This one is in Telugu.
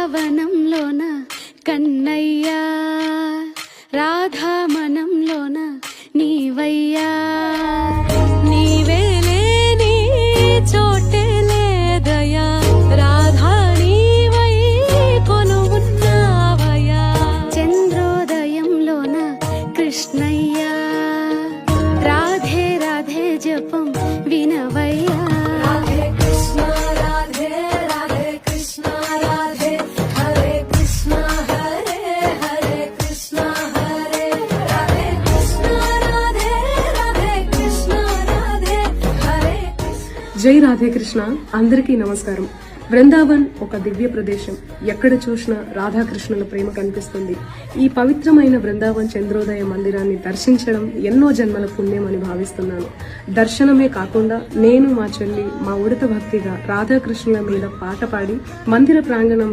బృందావనంలోన కన్నయ్యా, రాధా మనంలోన నీవయ్యా. నీవే లేని చోటే లేదయా, రాధా నీవై కొలువున్నావయ్యా. చంద్రోదయంలోన కృష్ణయ్యా, రాధే రాధే జపం వినవయ్యా. జై రాధే కృష్ణ. అందరికీ నమస్కారం. బృందావన్ ఒక దివ్య ప్రదేశం. ఎక్కడ చూసినా రాధాకృష్ణుల ప్రేమ కనిపిస్తుంది. ఈ పవిత్రమైన బృందావన్ చంద్రోదయ మందిరాన్ని దర్శించడం ఎన్నో జన్మల పుణ్యం అని భావిస్తున్నాను. దర్శనమే కాకుండా నేను, మా చెల్లి, మా ఉడత భక్తిగా రాధాకృష్ణుల మీద పాట పాడి మందిర ప్రాంగణంలో